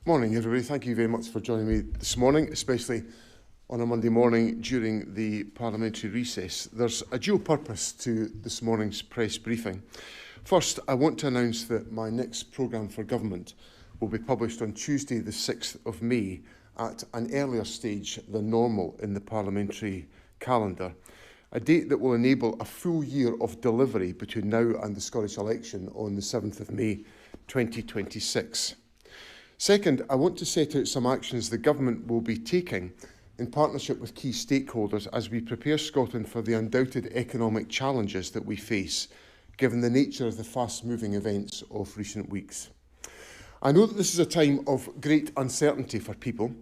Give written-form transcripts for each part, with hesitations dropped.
Morning, everybody. Thank you very much for joining me this morning, especially on a Monday morning during the parliamentary recess. There's a dual purpose to this morning's press briefing. First, I want to announce that my next programme for government will be published on Tuesday, the 6th of May, at an earlier stage than normal in the parliamentary calendar, a date that will enable a full year of delivery between now and the Scottish election on the 7th of May 2026. Second, I want to set out some actions the Government will be taking in partnership with key stakeholders as we prepare Scotland for the undoubted economic challenges that we face, given the nature of the fast-moving events of recent weeks. I know that this is a time of great uncertainty for people,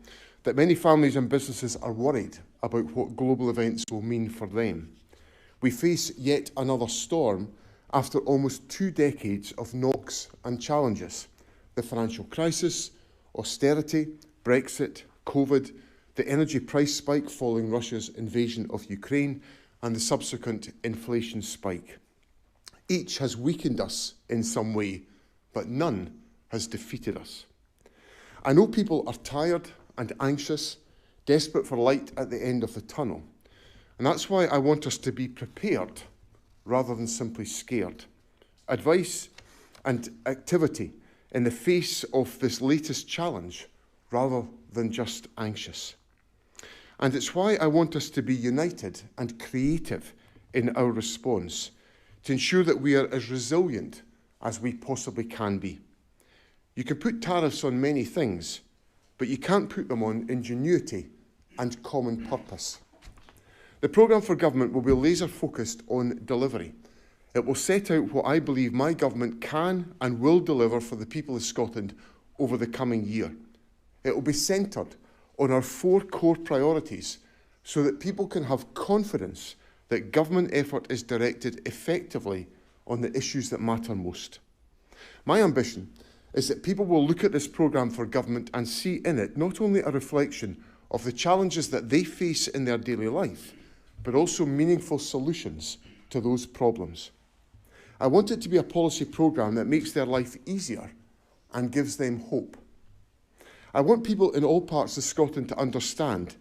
that many families and businesses are worried about what global events will mean for them. We face yet another storm after almost 2 decades of knocks and challenges. The financial crisis, austerity, Brexit, COVID, the energy price spike following Russia's invasion of Ukraine, and the subsequent inflation spike. Each has weakened us in some way, but none has defeated us. I know people are tired and anxious, desperate for light at the end of the tunnel, and that's why I want us to be prepared rather than simply scared. Advice and activity in the face of this latest challenge rather than just anxious. And it's why I want us to be united and creative in our response to ensure that we are as resilient as we possibly can be. You can put tariffs on many things, but you can't put them on ingenuity and common purpose. The programme for government will be laser focused on delivery. It will set out what I believe my government can and will deliver for the people of Scotland over the coming year. It will be centred on our 4 core priorities so that people can have confidence that government effort is directed effectively on the issues that matter most. My ambition is that people will look at this programme for government and see in it not only a reflection of the challenges that they face in their daily life, but also meaningful solutions to those problems. I want it to be a policy programme that makes their life easier and gives them hope. I want people in all parts of Scotland to understand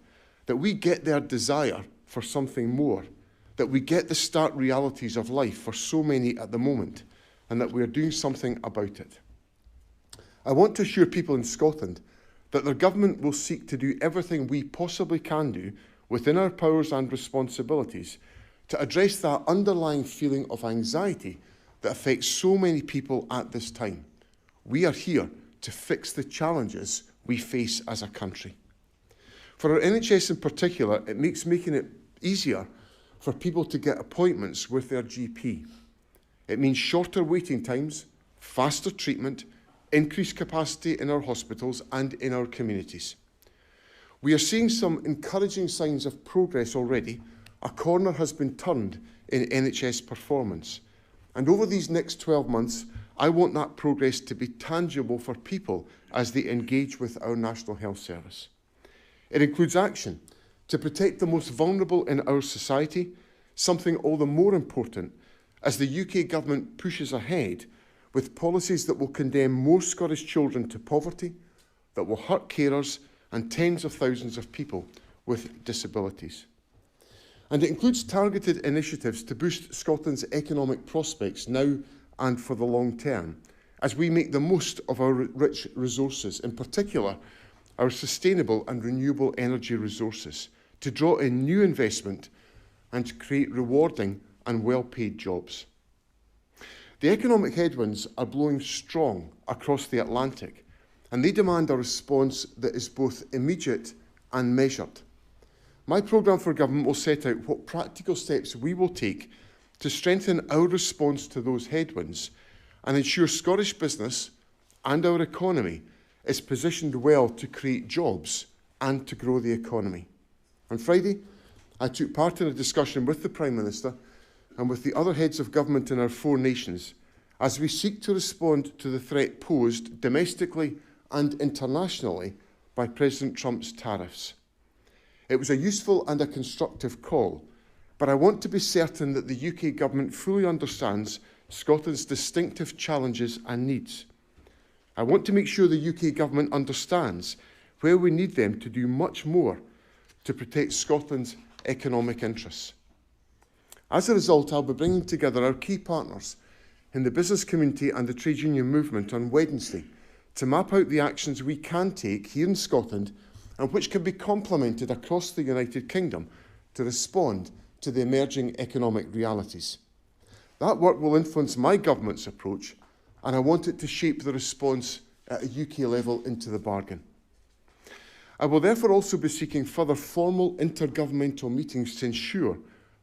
that we get their desire for something more, that we get the stark realities of life for so many at the moment, and that we are doing something about it. I want to assure people in Scotland that their government will seek to do everything we possibly can do within our powers and responsibilities to address that underlying feeling of anxiety that affects so many people at this time. We are here to fix the challenges we face as a country. For our NHS in particular, it makes making it easier for people to get appointments with their GP. It means shorter waiting times, faster treatment, increased capacity in our hospitals and in our communities. We are seeing some encouraging signs of progress already. A corner has been turned in NHS performance. And over these next 12 months, I want that progress to be tangible for people as they engage with our National Health Service. It includes action to protect the most vulnerable in our society, something all the more important as the UK Government pushes ahead with policies that will condemn more Scottish children to poverty, that will hurt carers and tens of thousands of people with disabilities. And it includes targeted initiatives to boost Scotland's economic prospects now and for the long term, as we make the most of our rich resources, in particular our sustainable and renewable energy resources, to draw in new investment and to create rewarding and well-paid jobs. The economic headwinds are blowing strong across the Atlantic, and they demand a response that is both immediate and measured. My programme for government will set out what practical steps we will take to strengthen our response to those headwinds and ensure Scottish business and our economy is positioned well to create jobs and to grow the economy. On Friday, I took part in a discussion with the Prime Minister and with the other heads of government in our 4 nations as we seek to respond to the threat posed domestically and internationally by President Trump's tariffs. It was a useful and a constructive call, but I want to be certain that the UK Government fully understands Scotland's distinctive challenges and needs. I want to make sure the UK government understands where we need them to do much more to protect Scotland's economic interests. As a result, I'll be bringing together our key partners in the business community and the trade union movement on Wednesday to map out the actions we can take here in Scotland and which can be complemented across the United Kingdom to respond to the emerging economic realities. That work will influence my government's approach, and I want it to shape the response at a UK level into the bargain. I will therefore also be seeking further formal intergovernmental meetings to ensure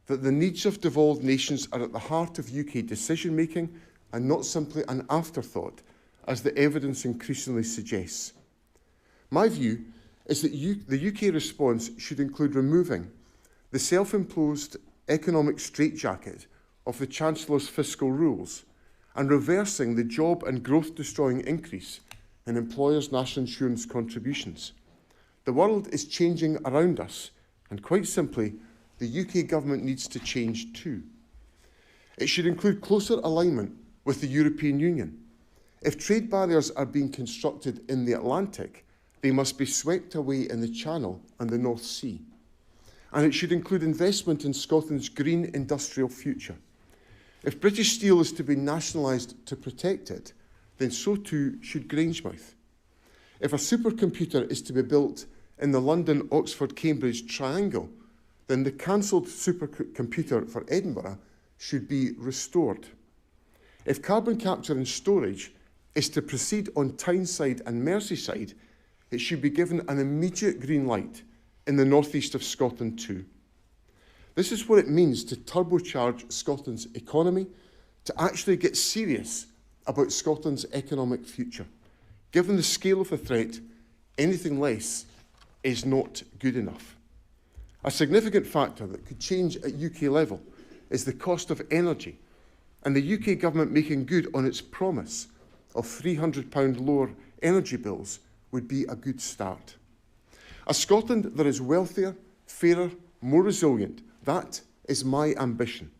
that the needs of devolved nations are at the heart of UK decision-making and not simply an afterthought, as the evidence increasingly suggests. My view is that the UK response should include removing the self-imposed economic straitjacket of the Chancellor's fiscal rules and reversing the job and growth-destroying increase in employers' national insurance contributions. The world is changing around us, and quite simply, the UK government needs to change too. It should include closer alignment with the European Union. If trade barriers are being constructed in the Atlantic, they must be swept away in the Channel and the North Sea. And it should include investment in Scotland's green industrial future. If British steel is to be nationalised to protect it, then so too should Grangemouth. If a supercomputer is to be built in the London-Oxford-Cambridge triangle, then the cancelled supercomputer for Edinburgh should be restored. If carbon capture and storage is to proceed on Tyneside and Merseyside, it should be given an immediate green light in the northeast of Scotland too. This is what it means to turbocharge Scotland's economy, to actually get serious about Scotland's economic future. Given the scale of the threat, anything less is not good enough. A significant factor that could change at UK level is the cost of energy, and the UK government making good on its promise of £300 lower energy bills would be a good start. A Scotland that is wealthier, fairer, more resilient, that is my ambition.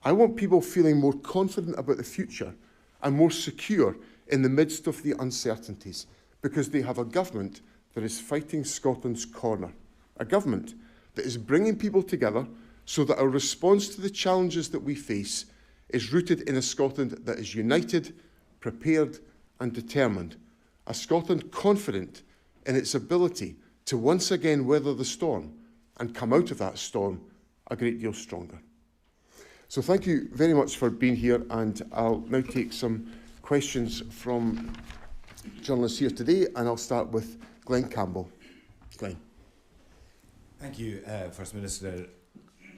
I want people feeling more confident about the future and more secure in the midst of the uncertainties, because they have a government that is fighting Scotland's corner, a government that is bringing people together so that our response to the challenges that we face is rooted in a Scotland that is united, prepared and determined, a Scotland confident in its ability to once again weather the storm and come out of that storm a great deal stronger. So thank you very much for being here, and I'll now take some questions from journalists here today, and I'll start with Glenn Campbell. Glenn. Thank you, First Minister.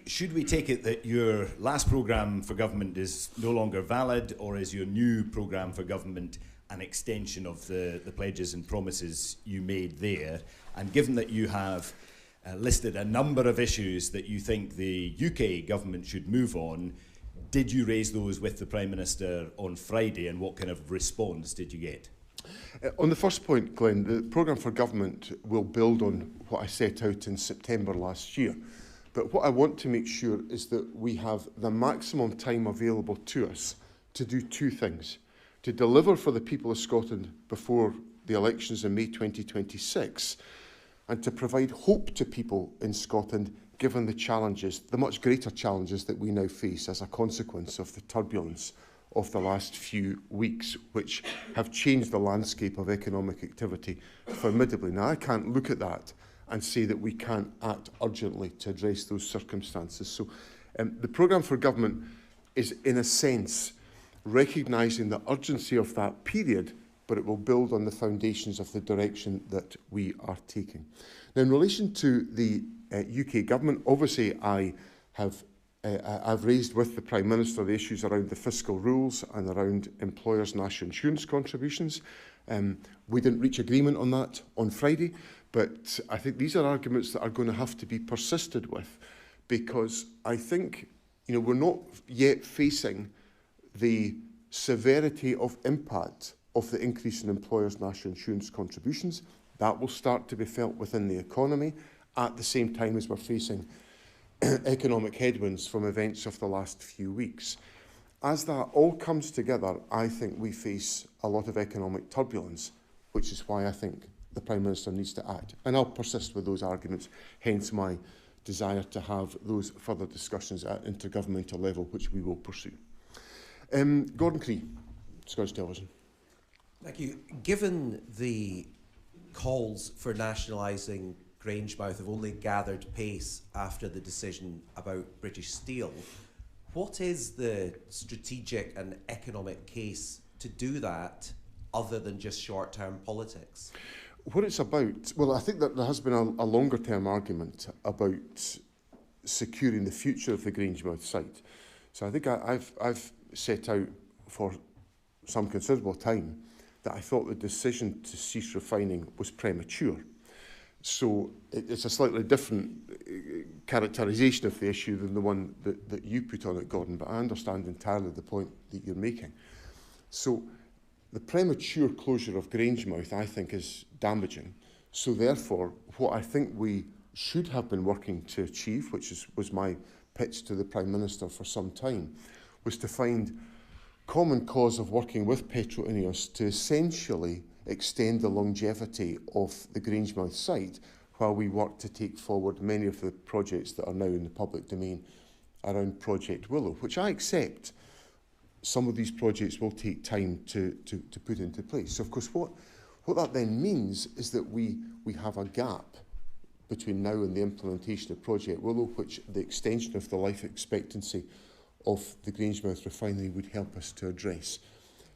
Should we take it that your last programme for government is no longer valid, or is your new programme for government an extension of the pledges and promises you made there? And given that you have listed a number of issues that you think the UK government should move on, did you raise those with the Prime Minister on Friday, and what kind of response did you get? On the first point, Glenn, the programme for government will build on what I set out in September last year. But what I want to make sure is that we have the maximum time available to us to do two things: to deliver for the people of Scotland before the elections in May 2026, and to provide hope to people in Scotland given the challenges, the much greater challenges that we now face as a consequence of the turbulence of the last few weeks, which have changed the landscape of economic activity formidably. Now, I can't look at that and say that we can't act urgently to address those circumstances. So the programme for government is, in a sense, recognising the urgency of that period, but it will build on the foundations of the direction that we are taking. Now, in relation to the UK government, obviously I've raised with the Prime Minister the issues around the fiscal rules and around employers' national insurance contributions. We didn't reach agreement on that on Friday, but I think these are arguments that are going to have to be persisted with, because I think we're not yet facing the severity of impact of the increase in employers' national insurance contributions. That will start to be felt within the economy at the same time as we're facing economic headwinds from events of the last few weeks. as that all comes together, I think we face a lot of economic turbulence, which is why I think the Prime Minister needs to act. And I'll persist with those arguments, hence my desire to have those further discussions at intergovernmental level, which we will pursue. Gordon Cree, Scottish Television. Thank you. Given the calls for nationalising Grangemouth have only gathered pace after the decision about British Steel, what is the strategic and economic case to do that other than just short-term politics? What it's about, well, I think that there has been a longer-term argument about securing the future of the Grangemouth site. So I think I've set out for some considerable time that I thought the decision to cease refining was premature. So it's a slightly different characterisation of the issue than the one that you put on it, Gordon, but I understand entirely the point that you're making. So the premature closure of Grangemouth, I think, is damaging. So therefore, what I think we should have been working to achieve, which was my pitch to the Prime Minister for some time, was to find common cause of working with Petro-Ineos to essentially extend the longevity of the Grangemouth site while we work to take forward many of the projects that are now in the public domain around Project Willow, which I accept some of these projects will take time to put into place. So, of course, what that then means is that we have a gap between now and the implementation of Project Willow, which the extension of the life expectancy of the Grangemouth refinery would help us to address.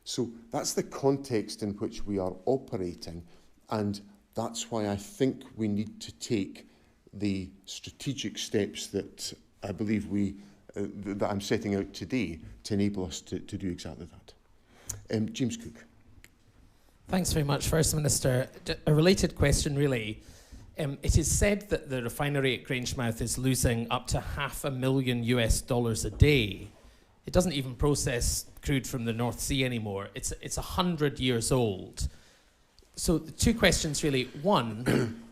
So that's the context in which we are operating, and that's why I think we need to take the strategic steps that I believe that I'm setting out today to enable us to do exactly that. James Cook. Thanks very much, First Minister. A related question, really. It is said that the refinery at Grangemouth is losing up to $500,000 a day. It doesn't even process crude from the North Sea anymore. It's 100 years old. So the two questions really. One,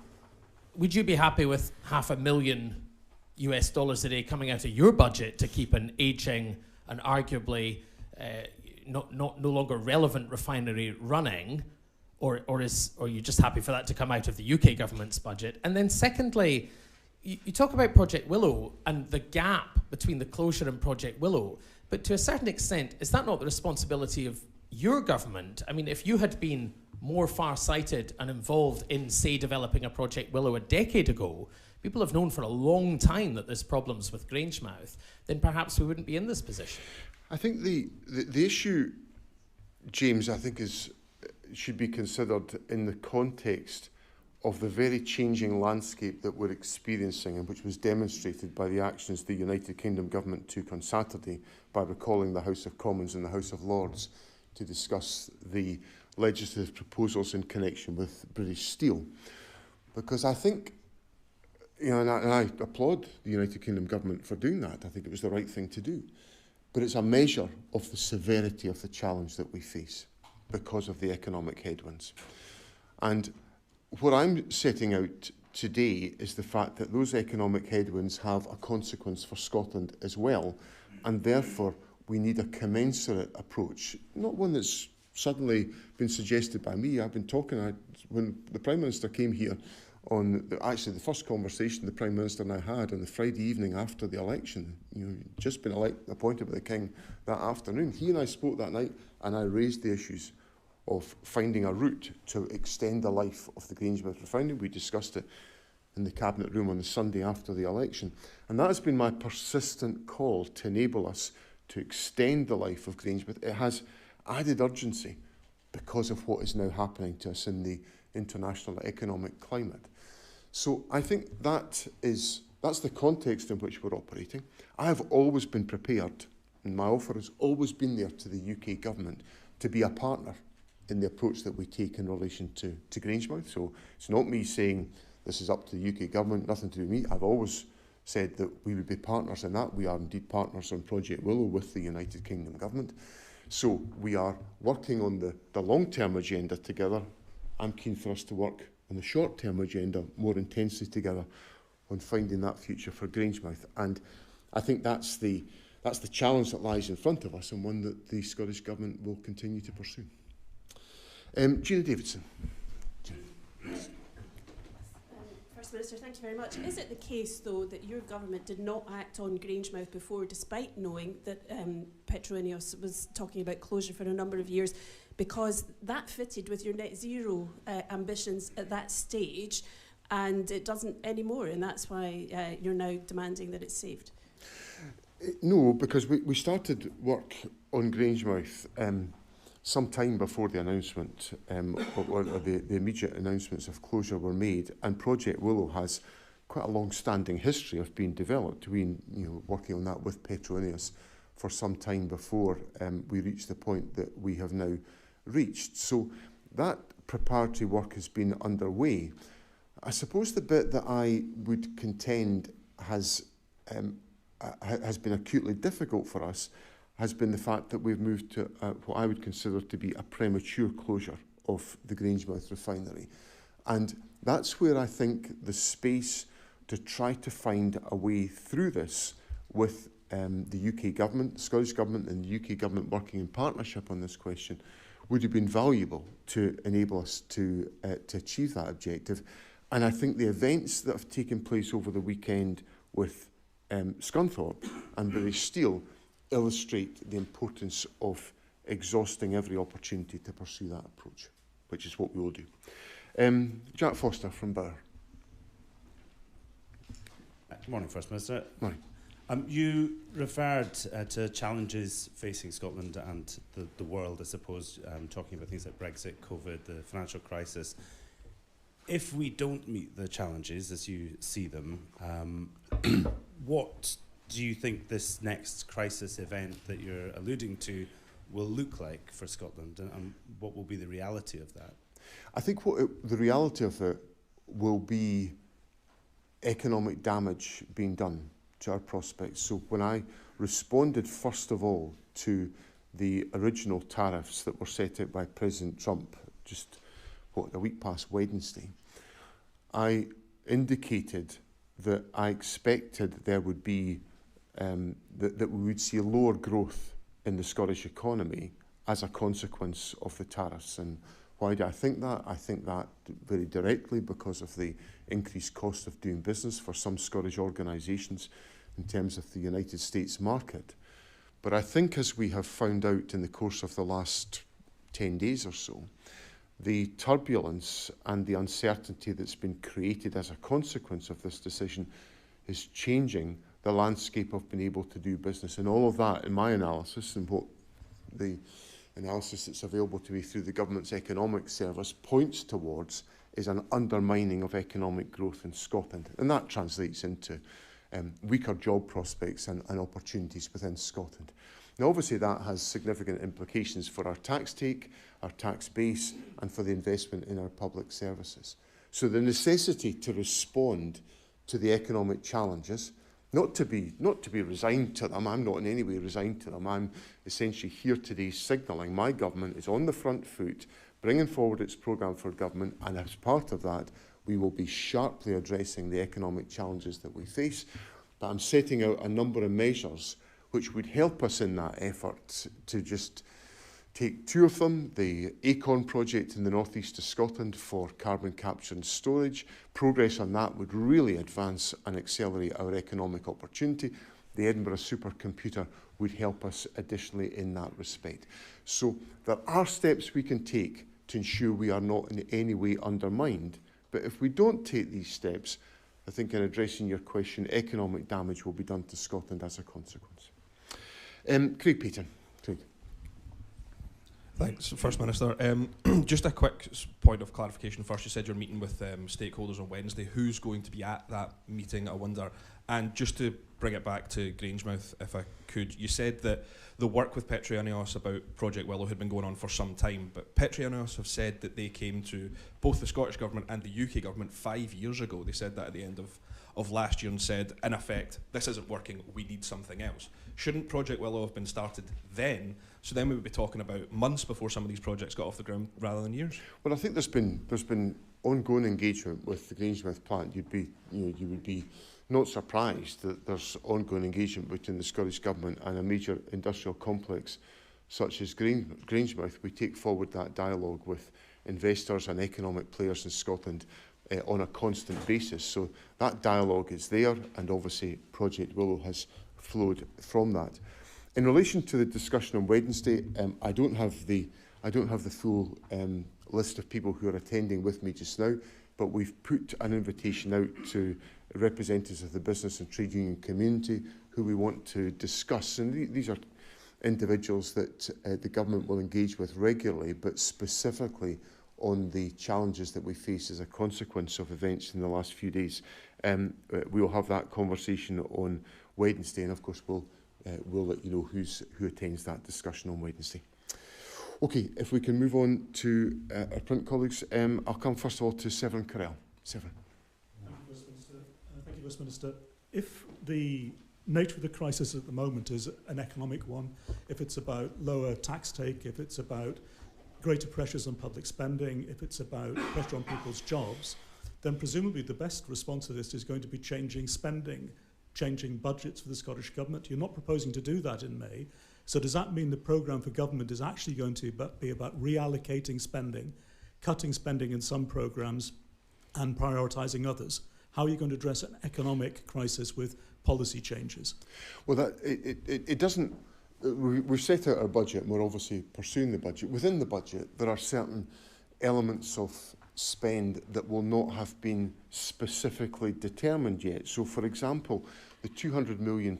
would you be happy with $500,000 a day coming out of your budget to keep an ageing and arguably no longer relevant refinery running? Or are you just happy for that to come out of the UK government's budget? And then secondly, you talk about Project Willow and the gap between the closure and Project Willow, but to a certain extent, is that not the responsibility of your government? I mean, if you had been more far-sighted and involved in, say, developing a Project Willow a decade ago, people have known for a long time that there's problems with Grangemouth, then perhaps we wouldn't be in this position. I think the issue, James, I think should be considered in the context of the very changing landscape that we're experiencing, and which was demonstrated by the actions the United Kingdom government took on Saturday by recalling the House of Commons and the House of Lords to discuss the legislative proposals in connection with British Steel. Because I think, and I applaud the United Kingdom government for doing that. I think it was the right thing to do. But it's a measure of the severity of the challenge that we face because of the economic headwinds. And what I'm setting out today is the fact that those economic headwinds have a consequence for Scotland as well, and therefore we need a commensurate approach, not one that's suddenly been suggested by me. I've been talking, when the Prime Minister came here on, actually the first conversation the Prime Minister and I had on the Friday evening after the election, just been appointed by the King that afternoon. He and I spoke that night, and I raised the issues of finding a route to extend the life of the Grangemouth refinery. We discussed it in the Cabinet room on the Sunday after the election. And that has been my persistent call to enable us to extend the life of Grangemouth. It has added urgency because of what is now happening to us in the international economic climate. So I think that's the context in which we're operating. I have always been prepared, and my offer has always been there to the UK government to be a partner in the approach that we take in relation to Grangemouth. So it's not me saying this is up to the UK government, nothing to do with me. I've always said that we would be partners in that. We are indeed partners on Project Willow with the United Kingdom government. So we are working on the long-term agenda together. I'm keen for us to work on the short-term agenda more intensely together on finding that future for Grangemouth. And I think that's the that's the challenge that lies in front of us, and one that the Scottish Government will continue to pursue. Gina Davidson. First Minister, thank you very much. Is it the case, though, that your government did not act on Grangemouth before, despite knowing that Petroineos was talking about closure for a number of years, because that fitted with your net zero ambitions at that stage, and it doesn't anymore, and that's why you're now demanding that it's saved? No, because we started work on Grangemouth some time before the announcement, or the immediate announcements of closure were made, and Project Willow has quite a long-standing history of being developed. We've been working on that with Petroineos for some time before we reached the point that we have now reached. So that preparatory work has been underway. I suppose the bit that I would contend has been acutely difficult for us has been the fact that we've moved to what I would consider to be a premature closure of the Grangemouth refinery. And that's where I think the space to try to find a way through this with the UK government, the Scottish government and the UK government working in partnership on this question would have been valuable to enable us to achieve that objective. And I think the events that have taken place over the weekend with Scunthorpe and British Steel illustrate the importance of exhausting every opportunity to pursue that approach, which is what we will do. Jack Foster from Bauer. Good morning, First Minister. Morning. You referred to challenges facing Scotland and the world, I suppose, talking about things like Brexit, COVID, the financial crisis. If we don't meet the challenges as you see them, what do you think this next crisis event that you're alluding to will look like for Scotland, and what will be the reality of that? I think the reality of it will be economic damage being done to our prospects. So when I responded first of all to the original tariffs that were set out by President Trump just a week past Wednesday, I indicated that I expected there would be that we would see lower growth in the Scottish economy as a consequence of the tariffs. And why do I think that? I think that very directly because of the increased cost of doing business for some Scottish organisations in terms of the United States market. But I think, as we have found out in the course of the last 10 days or so, the turbulence and the uncertainty that's been created as a consequence of this decision is changing the landscape of being able to do business. And all of that, in my analysis, and what the analysis that's available to me through the government's economic service points towards, is an undermining of economic growth in Scotland. And that translates into weaker job prospects and opportunities within Scotland. Now, obviously, that has significant implications for our tax take, our tax base, and for the investment in our public services. So the necessity to respond to the economic challenges, not to be resigned to them. I'm not in any way resigned to them. I'm essentially here today signalling my government is on the front foot, bringing forward its programme for government, and as part of that, we will be sharply addressing the economic challenges that we face. But I'm setting out a number of measures which would help us in that effort. To just take two of them: the Acorn project in the northeast of Scotland for carbon capture and storage. Progress on that would really advance and accelerate our economic opportunity. The Edinburgh supercomputer would help us additionally in that respect. So there are steps we can take to ensure we are not in any way undermined. But if we don't take these steps, I think in addressing your question, economic damage will be done to Scotland as a consequence. Craig Payton. Craig. Thanks, First Minister. Just a quick point of clarification first. You said you're meeting with stakeholders on Wednesday. Who's going to be at that meeting, I wonder? And just to bring it back to Grangemouth, if I could, you said that the work with Petroineos about Project Willow had been going on for some time, but Petroineos have said that they came to both the Scottish Government and the UK Government 5 years ago. They said that at the end of last year and said, in effect, this isn't working, we need something else. Shouldn't Project Willow have been started then? So then we would be talking about months before some of these projects got off the ground rather than years. Well, I think there's been ongoing engagement with the Grangemouth plant. You would be not surprised that there's ongoing engagement between the Scottish Government and a major industrial complex such as Grangemouth. We take forward that dialogue with investors and economic players in Scotland on a constant basis. So that dialogue is there, and obviously Project Willow has flowed from that. In relation to the discussion on Wednesday, I don't have the full list of people who are attending with me just now, but we've put an invitation out to representatives of the business and trade union community who we want to discuss. And these are individuals that the government will engage with regularly, but specifically on the challenges that we face as a consequence of events in the last few days. We will have that conversation on Wednesday, and of course we'll let you know who attends that discussion on Wednesday. Okay, if we can move on to our print colleagues, I'll come first of all to Severin Carell. Severin. Thank you, Westminster. If the nature of the crisis at the moment is an economic one, if it's about lower tax take, if it's about greater pressures on public spending, if it's about pressure on people's jobs, then presumably the best response to this is going to be changing spending, changing budgets for the Scottish Government. You're not proposing to do that in May. So does that mean the programme for government is actually going to be about reallocating spending, cutting spending in some programmes and prioritising others? How are you going to address an economic crisis with policy changes? Well, it doesn't... We've set out our budget and we're obviously pursuing the budget. Within the budget, there are certain elements of spend that will not have been specifically determined yet. So, for example, the £200 million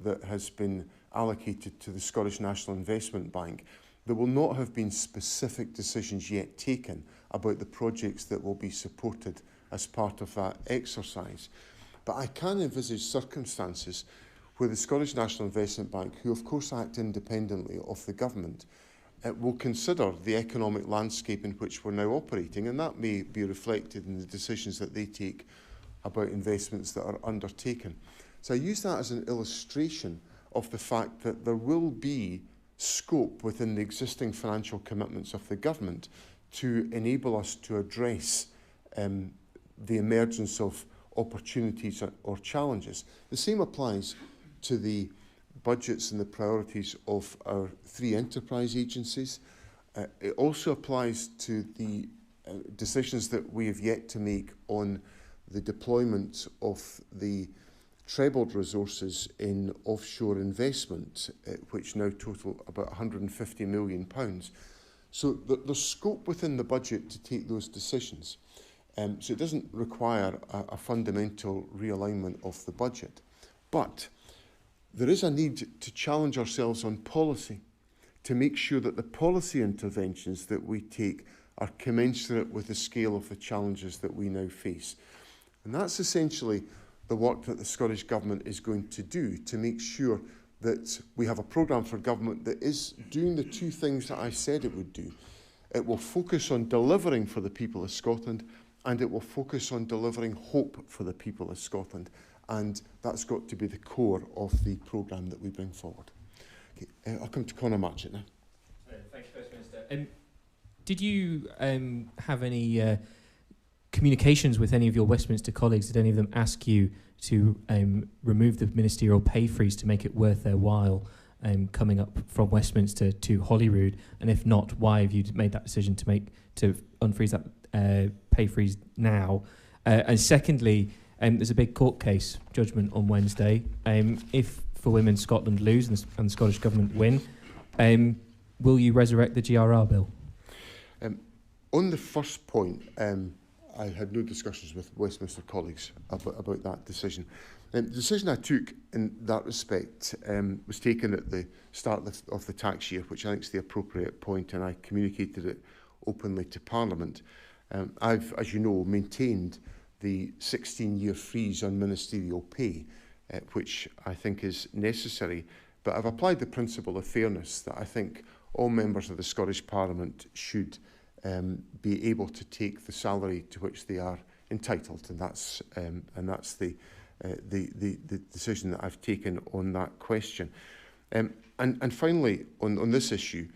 that has been allocated to the Scottish National Investment Bank, there will not have been specific decisions yet taken about the projects that will be supported as part of that exercise. But I can envisage circumstances where the Scottish National Investment Bank, who of course act independently of the government, will consider the economic landscape in which we're now operating, and that may be reflected in the decisions that they take about investments that are undertaken. So I use that as an illustration of the fact that there will be scope within the existing financial commitments of the government to enable us to address the emergence of opportunities or challenges. The same applies to the budgets and the priorities of our three enterprise agencies. It also applies to the decisions that we have yet to make on the deployment of the trebled resources in offshore investment, which now total about £150 million. So there's scope within the budget to take those decisions. So it doesn't require a fundamental realignment of the budget. But there is a need to challenge ourselves on policy, to make sure that the policy interventions that we take are commensurate with the scale of the challenges that we now face. And that's essentially the work that the Scottish Government is going to do to make sure that we have a programme for government that is doing the two things that I said it would do. It will focus on delivering for the people of Scotland, and it will focus on delivering hope for the people of Scotland. And that's got to be the core of the programme that we bring forward. Okay, I'll come to Conor Matchett now. Thank you, First Minister. Did you have any communications with any of your Westminster colleagues? Did any of them ask you to remove the ministerial pay freeze to make it worth their while coming up from Westminster to Holyrood? And if not, why have you made that decision to unfreeze that pay freeze now? And secondly, there's a big court case judgment on Wednesday. If For Women Scotland lose and the Scottish Government win, will you resurrect the GRR bill? On the first point, I had no discussions with Westminster colleagues about that decision. The decision I took in that respect was taken at the start of the tax year, which I think is the appropriate point, and I communicated it openly to Parliament. I've, as you know, maintained the 16-year freeze on ministerial pay, which I think is necessary. But I've applied the principle of fairness that I think all members of the Scottish Parliament should be able to take the salary to which they are entitled, and that's the decision that I've taken on that question. And finally, on this issue,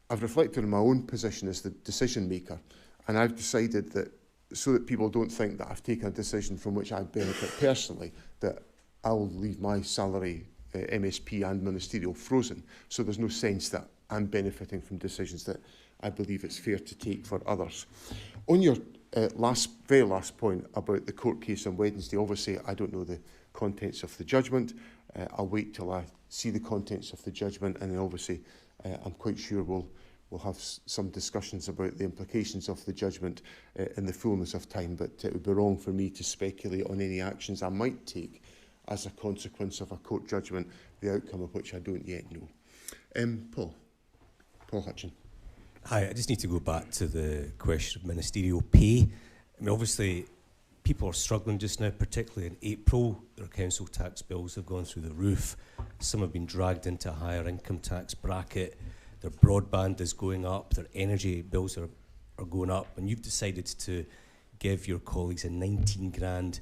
I've reflected on my own position as the decision maker, and I've decided that so that people don't think that I've taken a decision from which I benefit personally, that I'll leave my salary, MSP and ministerial, frozen. So there's no sense that I'm benefiting from decisions that I believe it's fair to take for others. On your very last point about the court case on Wednesday, obviously I don't know the contents of the judgment. I'll wait till I see the contents of the judgment, and then obviously I'm quite sure we'll have some discussions about the implications of the judgment in the fullness of time, but it would be wrong for me to speculate on any actions I might take as a consequence of a court judgment, the outcome of which I don't yet know. Paul Hutchin. Hi, I just need to go back to the question of ministerial pay. I mean, obviously, people are struggling just now, particularly in April. Their council tax bills have gone through the roof. Some have been dragged into a higher income tax bracket. Their broadband is going up. Their energy bills are going up. And you've decided to give your colleagues a 19 grand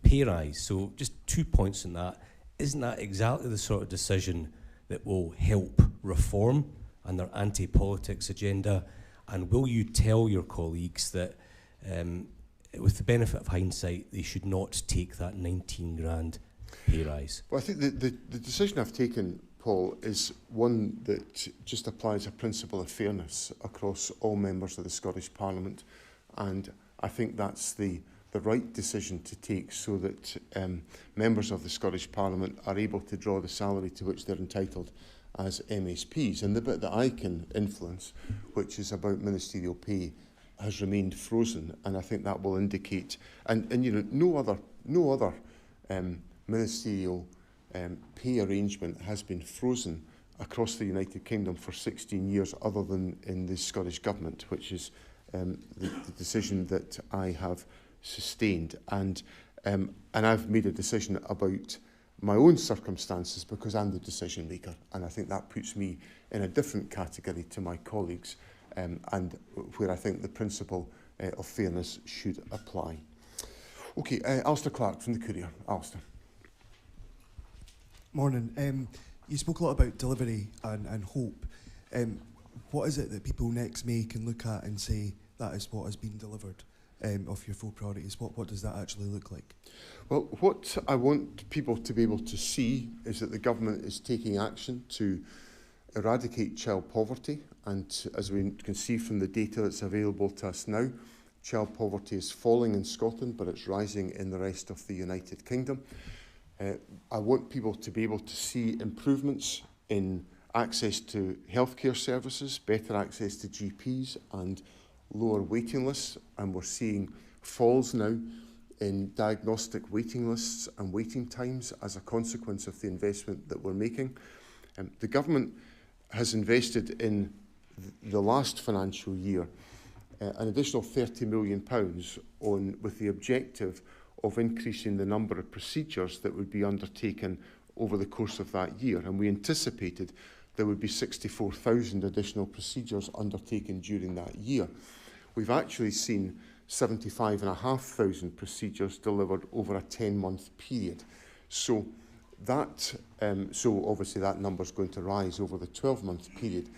pay rise. So just 2 points on that. Isn't that exactly the sort of decision that will help reform and their anti-politics agenda? And will you tell your colleagues that, with the benefit of hindsight, they should not take that 19 grand pay rise? Well, I think the decision I've taken, Paul, is one that just applies a principle of fairness across all members of the Scottish Parliament. And I think that's the right decision to take, so that members of the Scottish Parliament are able to draw the salary to which they're entitled as MSPs. And the bit that I can influence, which is about ministerial pay, has remained frozen, and I think that will indicate, and you know, no other ministerial pay arrangement has been frozen across the United Kingdom for 16 years, other than in the Scottish Government, which is the decision that I have sustained. And I've made a decision about my own circumstances because I'm the decision maker, and I think that puts me in a different category to my colleagues, and where I think the principle of fairness should apply. Okay, Alistair Clark from the Courier. Alistair. Morning. You spoke a lot about delivery and hope. What is it that people next May can look at and say that is what has been delivered of your 4 priorities? What does that actually look like? Well, what I want people to be able to see is that the government is taking action to eradicate child poverty, and as we can see from the data that's available to us now, child poverty is falling in Scotland, but it's rising in the rest of the United Kingdom. I want people to be able to see improvements in access to healthcare services, better access to GPs and lower waiting lists, and we're seeing falls now in diagnostic waiting lists and waiting times as a consequence of the investment that we're making. The government has invested in the last financial year an additional £30 million with the objective of increasing the number of procedures that would be undertaken over the course of that year. And we anticipated there would be 64,000 additional procedures undertaken during that year. We've actually seen 75,500 procedures delivered over a 10-month period. So obviously that number is going to rise over the 12-month period.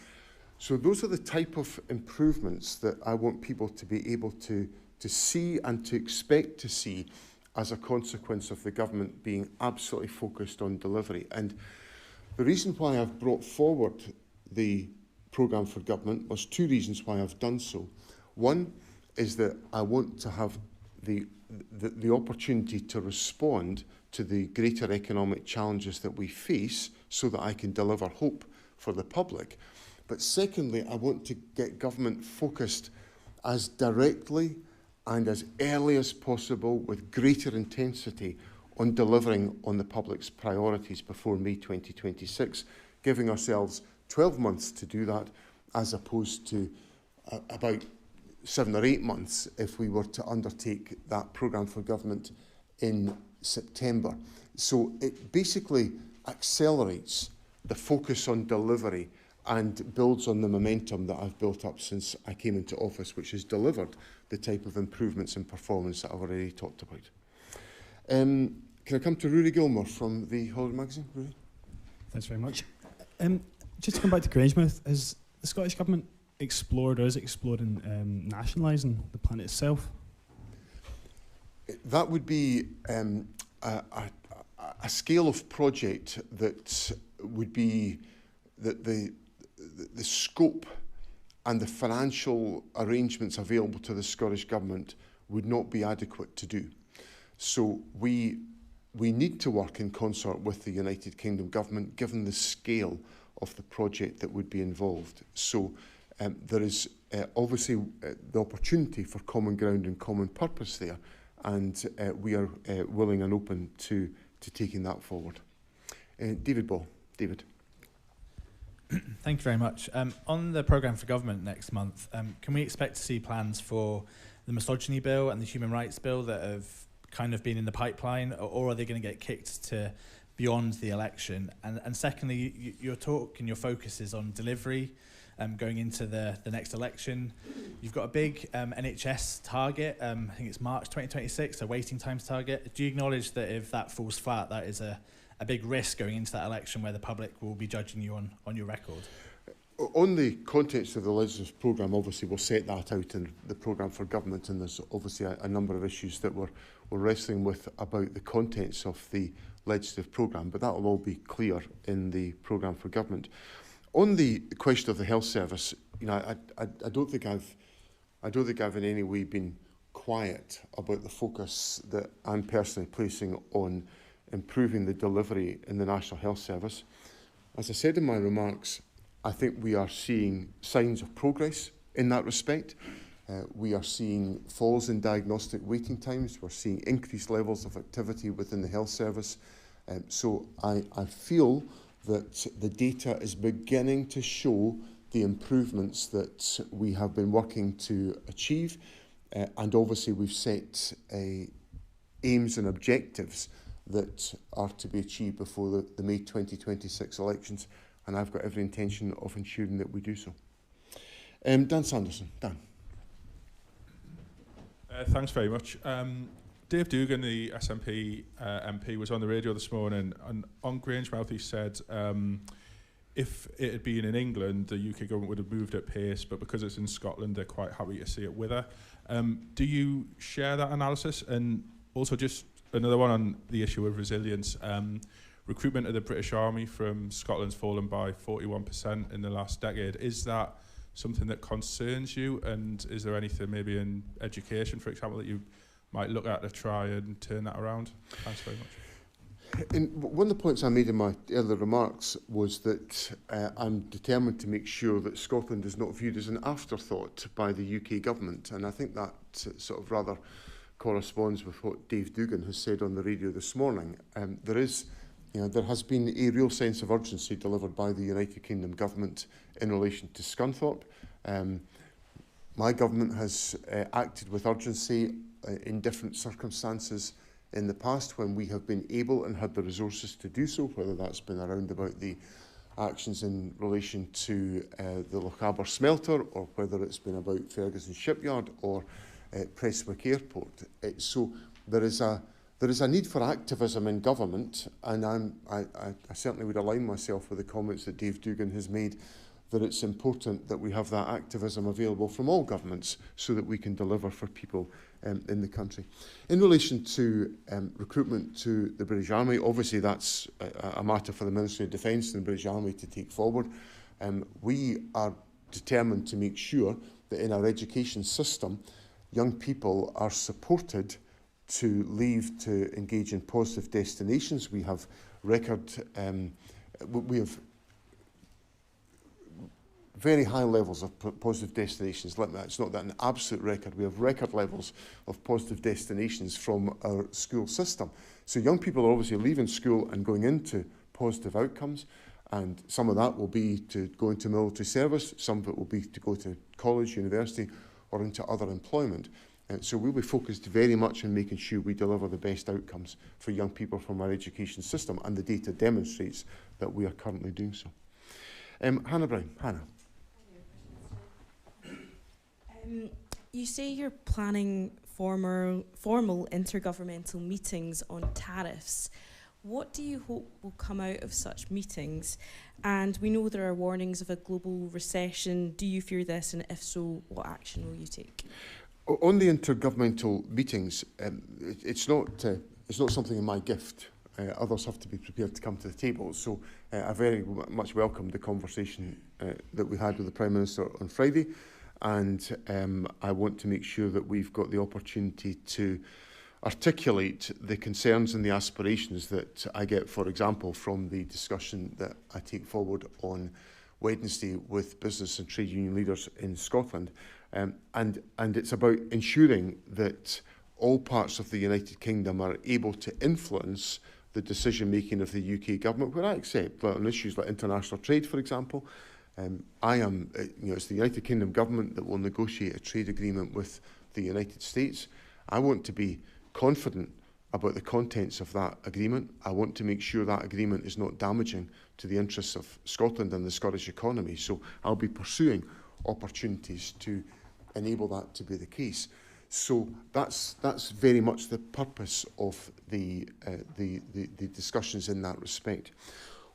So those are the type of improvements that I want people to be able to see and to expect to see as a consequence of the government being absolutely focused on delivery. And the reason why I've brought forward the programme for government was 2 reasons why I've done so. One is that I want to have the opportunity to respond to the greater economic challenges that we face so that I can deliver hope for the public. But secondly, I want to get government focused as directly and as early as possible with greater intensity on delivering on the public's priorities before May 2026, giving ourselves 12 months to do that, as opposed to about 7 or 8 months if we were to undertake that programme for government in September. So it basically accelerates the focus on delivery and builds on the momentum that I've built up since I came into office, which has delivered the type of improvements in performance that I've already talked about. Can I come to Rory Gilmore from the Holiday Magazine? Rory? Thanks very much. Just to come back to Grangemouth, has the Scottish Government explored or is exploring nationalising the plant itself? That would be a scale of project that would be that the scope and the financial arrangements available to the Scottish Government would not be adequate to do. So we need to work in concert with the United Kingdom Government, given the scale of the project that would be involved. So there is obviously the opportunity for common ground and common purpose there, and we are willing and open to taking that forward. David Ball. David. Thank you very much. On the programme for government next month, can we expect to see plans for the misogyny bill and the human rights bill that have kind of been in the pipeline, or are they going to get kicked to beyond the election? And secondly, your talk and your focus is on delivery going into the next election. You've got a big NHS target, I think it's March 2026, a waiting times target. Do you acknowledge that if that falls flat, that is a big risk going into that election where the public will be judging you on your record? On the context of the legislative programme, obviously we'll set that out in the programme for government, and there's obviously a number of issues that we're wrestling with about the contents of the legislative programme, but that will all be clear in the programme for government. On the question of the health service, you know, I don't think I've in any way been quiet about the focus that I'm personally placing on improving the delivery in the National Health Service. As I said in my remarks, I think we are seeing signs of progress in that respect. We are seeing falls in diagnostic waiting times. We're seeing increased levels of activity within the health service. So I feel that the data is beginning to show the improvements that we have been working to achieve. And obviously we've set aims and objectives that are to be achieved before the May 2026 elections. And I've got every intention of ensuring that we do so. Dan Sanderson. Dan. Thanks very much. Dave Dugan, the SNP MP, was on the radio this morning, and on Grangemouth he said if it had been in England, the UK government would have moved at pace, but because it's in Scotland, they're quite happy to see it with her. Do you share that analysis? And also just another one on the issue of resilience. Recruitment of the British Army from Scotland's fallen by 41% in the last decade. Is that something that concerns you? And is there anything maybe in education, for example, that you might look at to try and turn that around? Thanks very much. One of the points I made in my earlier remarks was that I'm determined to make sure that Scotland is not viewed as an afterthought by the UK government. And I think that sort of rather corresponds with what Dave Dugan has said on the radio this morning. There has been a real sense of urgency delivered by the United Kingdom government in relation to Scunthorpe. My government has acted with urgency in different circumstances in the past when we have been able and had the resources to do so, whether that's been around about the actions in relation to the Lochaber smelter, or whether it's been about Ferguson Shipyard or Prestwick Airport. So there is a need for activism in government, and I certainly would align myself with the comments that Dave Dugan has made, that it's important that we have that activism available from all governments so that we can deliver for people in the country. In relation to recruitment to the British Army, obviously that's a matter for the Ministry of Defence and the British Army to take forward. We are determined to make sure that in our education system, young people are supported to leave to engage in positive destinations. We have very high levels of positive destinations. It's not that an absolute record. We have record levels of positive destinations from our school system. So young people are obviously leaving school and going into positive outcomes, and some of that will be to go into military service, some of it will be to go to college, university, or into other employment. So we'll be focused very much on making sure we deliver the best outcomes for young people from our education system, and the data demonstrates that we are currently doing so. Hannah Brown. Hannah. You say you're planning formal intergovernmental meetings on tariffs. What do you hope will come out of such meetings? And we know there are warnings of a global recession. Do you fear this? And if so, what action will you take? On the intergovernmental meetings, it's not something in my gift. Others have to be prepared to come to the table. So I very much welcome the conversation that we had with the Prime Minister on Friday, and I want to make sure that we've got the opportunity to articulate the concerns and the aspirations that I get, for example, from the discussion that I take forward on Wednesday with business and trade union leaders in Scotland. And it's about ensuring that all parts of the United Kingdom are able to influence the decision-making of the UK government, where I accept on issues like international trade, for example. It's the United Kingdom government that will negotiate a trade agreement with the United States. I want to be confident about the contents of that agreement. I want to make sure that agreement is not damaging to the interests of Scotland and the Scottish economy. So I'll be pursuing opportunities to enable that to be the case. So that's very much the purpose of the discussions in that respect.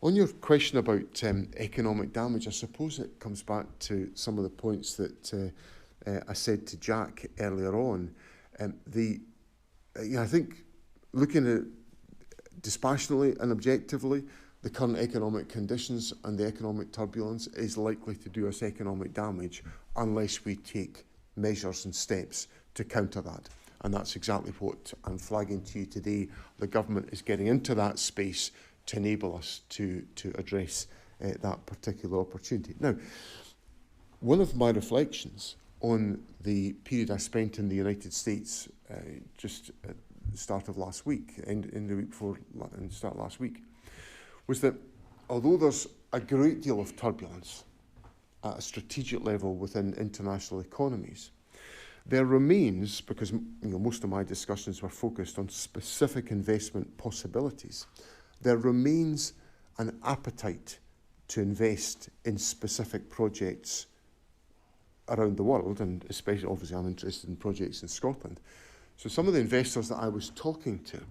On your question about economic damage, I suppose it comes back to some of the points that I said to Jack earlier on. I think looking at it dispassionately and objectively, the current economic conditions and the economic turbulence is likely to do us economic damage unless we take measures and steps to counter that. And that's exactly what I'm flagging to you today. The government is getting into that space to enable us to address that particular opportunity. Now, one of my reflections on the period I spent in the United States just at the start of last week, in the week before and start last week, was that although there's a great deal of turbulence at a strategic level within international economies, there remains, because most of my discussions were focused on specific investment possibilities, there remains an appetite to invest in specific projects around the world, and especially, obviously, I'm interested in projects in Scotland. So some of the investors that I was talking to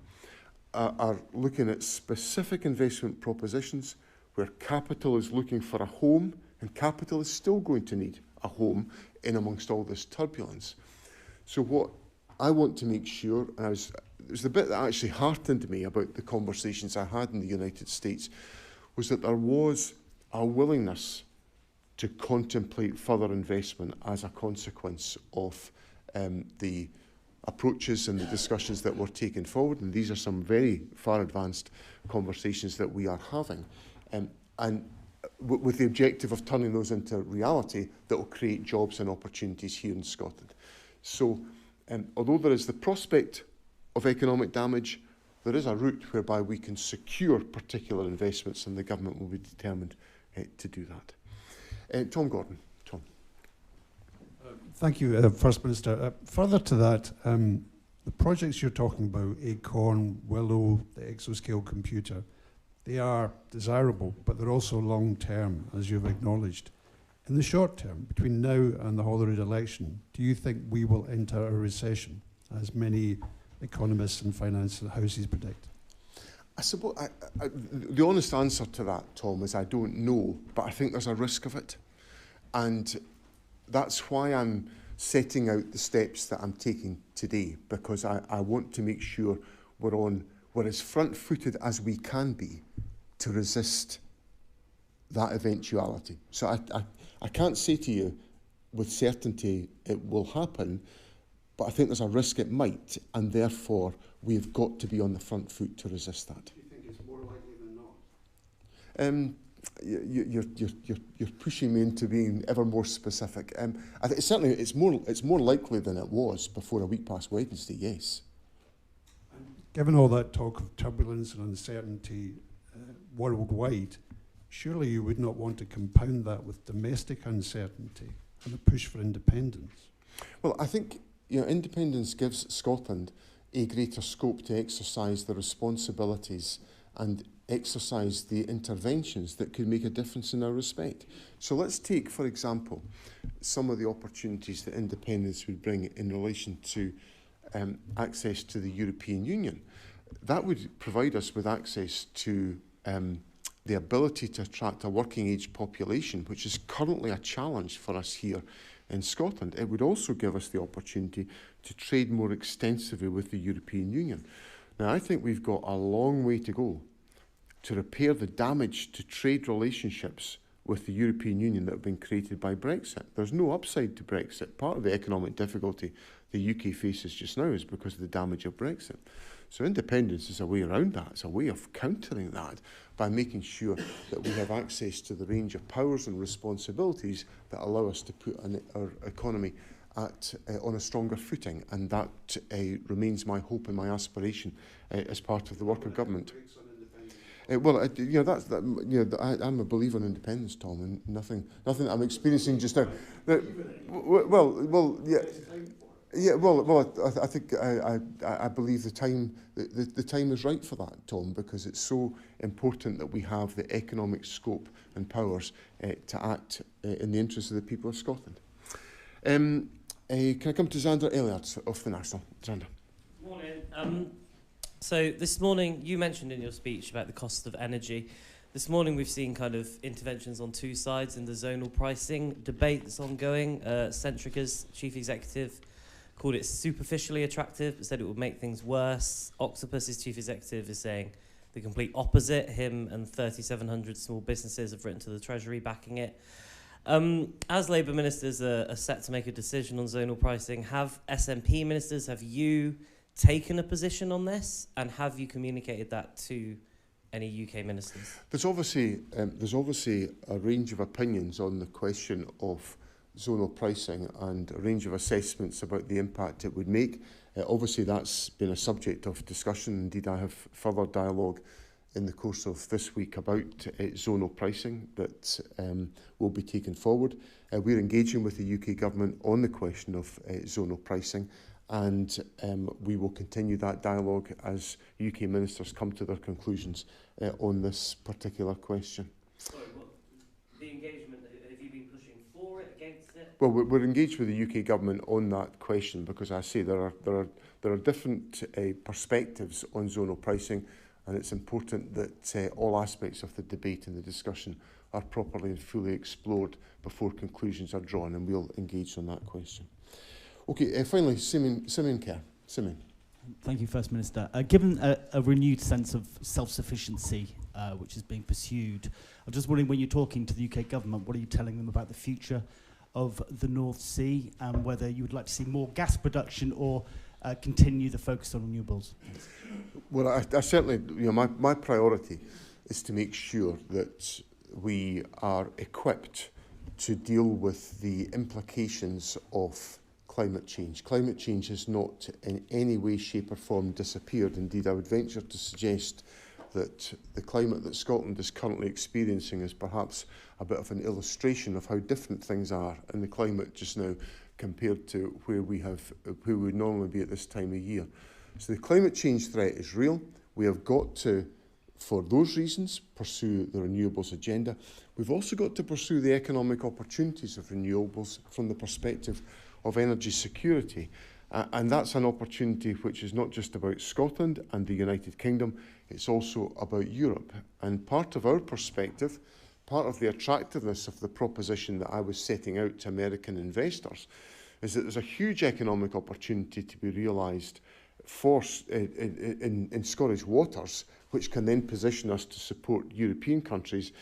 are looking at specific investment propositions where capital is looking for a home, and capital is still going to need a home in amongst all this turbulence. So what I want to make sure, and it was the bit that actually heartened me about the conversations I had in the United States, was that there was a willingness to contemplate further investment as a consequence of the approaches and the discussions that were taken forward. And these are some very far advanced conversations that we are having. And with the objective of turning those into reality that will create jobs and opportunities here in Scotland. So although there is the prospect of economic damage, there is a route whereby we can secure particular investments, and the government will be determined to do that. Tom Gordon. Tom. Thank you, First Minister. Further to that, the projects you're talking about, Acorn, Willow, the exascale computer, they are desirable, but they're also long-term, as you've acknowledged. In the short term, between now and the Holyrood election, do you think we will enter a recession, as many economists and financial houses predict? I suppose the honest answer to that, Tom, is I don't know, but I think there's a risk of it. And that's why I'm setting out the steps that I'm taking today, because I want to make sure we're as front-footed as we can be to resist that eventuality. So I can't say to you with certainty it will happen, but I think there's a risk it might, and therefore we've got to be on the front foot to resist that. Do you think it's more likely than not? You're pushing me into being ever more specific. I think certainly it's more likely than it was before a week past Wednesday. Yes. Given all that talk of turbulence and uncertainty worldwide, surely you would not want to compound that with domestic uncertainty and a push for independence. Well, I think independence gives Scotland a greater scope to exercise the responsibilities and exercise the interventions that could make a difference in our respect. So let's take, for example, some of the opportunities that independence would bring in relation to access to the European Union. That would provide us with access to the ability to attract a working age population, which is currently a challenge for us here in Scotland. It would also give us the opportunity to trade more extensively with the European Union. Now, I think we've got a long way to go to repair the damage to trade relationships with the European Union that have been created by Brexit. There's no upside to Brexit. Part of the economic difficulty the UK faces just now is because of the damage of Brexit. So independence is a way around that. It's a way of countering that by making sure that we have access to the range of powers and responsibilities that allow us to put our economy on a stronger footing. And that remains my hope and my aspiration as part of the work of government. I'm a believer in independence, Tom, and nothing that I'm experiencing just now. I think I believe the time is right for that, Tom, because it's so important that we have the economic scope and powers to act in the interests of the people of Scotland. Can I come to Xander Elliott of the National? Xander. Morning. So this morning, you mentioned in your speech about the cost of energy. This morning, we've seen kind of interventions on two sides in the zonal pricing debate that's ongoing. Centrica's chief executive called it superficially attractive, but said it would make things worse. Octopus's chief executive is saying the complete opposite. Him and 3,700 small businesses have written to the Treasury backing it. As Labour ministers are set to make a decision on zonal pricing, have SNP ministers, have you taken a position on this, and have you communicated that to any UK ministers? There's obviously a range of opinions on the question of zonal pricing and a range of assessments about the impact it would make. Obviously that's been a subject of discussion. Indeed, I have further dialogue in the course of this week about zonal pricing that will be taken forward. We're engaging with the UK government on the question of zonal pricing, and we will continue that dialogue as UK ministers come to their conclusions on this particular question. Sorry, what, the engagement, have you been pushing for it, against it? Well, we're engaged with the UK government on that question because I say there are different perspectives on zonal pricing, and it's important that all aspects of the debate and the discussion are properly and fully explored before conclusions are drawn, and we'll engage on that question. Okay, finally, Simeon Kerr. Simeon. Thank you, First Minister. Given a renewed sense of self-sufficiency which is being pursued, I'm just wondering, when you're talking to the UK government, what are you telling them about the future of the North Sea, and whether you would like to see more gas production or continue the focus on renewables? Well, I certainly, my priority is to make sure that we are equipped to deal with the implications of climate change. Climate change has not in any way, shape or form disappeared. Indeed, I would venture to suggest that the climate that Scotland is currently experiencing is perhaps a bit of an illustration of how different things are in the climate just now compared to where we would normally be at this time of year. So the climate change threat is real. We have got to, for those reasons, pursue the renewables agenda. We've also got to pursue the economic opportunities of renewables from the perspective of energy security. And that's an opportunity which is not just about Scotland and the United Kingdom, it's also about Europe. And part of our perspective, part of the attractiveness of the proposition that I was setting out to American investors, is that there's a huge economic opportunity to be realised in Scottish waters, which can then position us to support European countries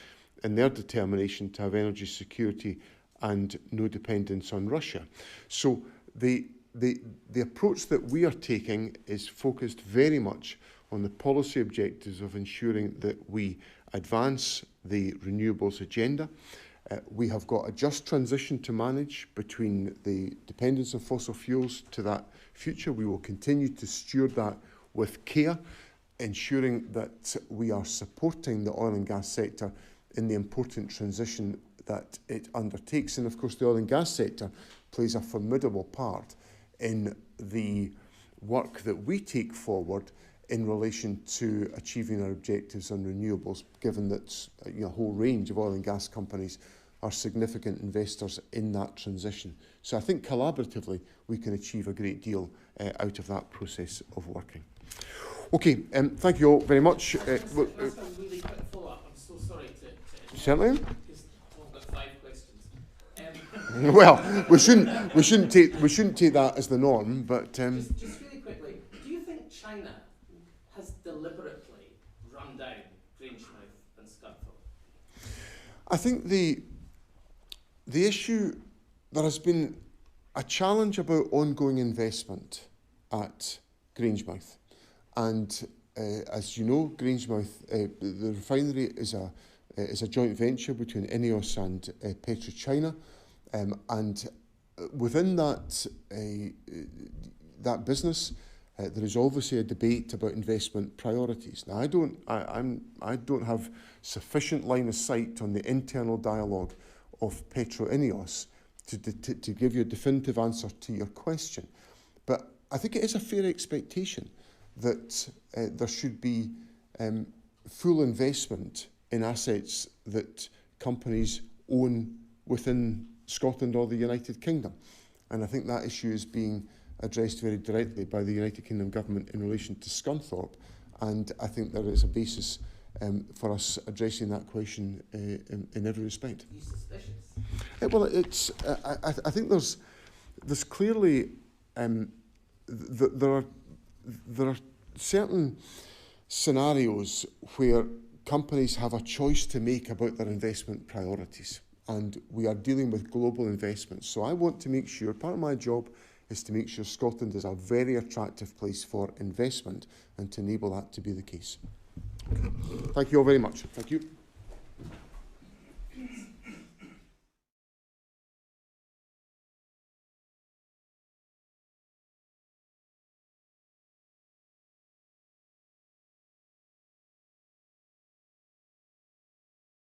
in their determination to have energy security and no dependence on Russia. So the approach that we are taking is focused very much on the policy objectives of ensuring that we advance the renewables agenda. We have got a just transition to manage between the dependence on fossil fuels to that future. We will continue to steward that with care, ensuring that we are supporting the oil and gas sector in the important transition that it undertakes. And of course, the oil and gas sector plays a formidable part in the work that we take forward in relation to achieving our objectives on renewables, given that a whole range of oil and gas companies are significant investors in that transition. So I think collaboratively we can achieve a great deal out of that process of working. Okay, thank you all very much. Just a really quick follow-up. I'm so sorry to certainly. Because I've got 5 questions. Well, we shouldn't take that as the norm, but just really quickly, do you think China has deliberately run down Grangemouth and Scunthorpe? I think the issue, there has been a challenge about ongoing investment at Grangemouth, and as you know, Grangemouth, the refinery is a joint venture between INEOS and PetroChina, and within that business, there is obviously a debate about investment priorities. Now, I don't have sufficient line of sight on the internal dialogue of Petro-INEOS to give you a definitive answer to your question, but I think it is a fair expectation that there should be full investment in assets that companies own within Scotland or the United Kingdom. And I think that issue is being addressed very directly by the United Kingdom government in relation to Scunthorpe. And I think there is a basis for us addressing that question in every respect. Are you suspicious? Well, it's. I think there's clearly there are certain scenarios where companies have a choice to make about their investment priorities, and we are dealing with global investments. So I want to make sure, part of my job is to make sure Scotland is a very attractive place for investment and to enable that to be the case. Thank you all very much. Thank you.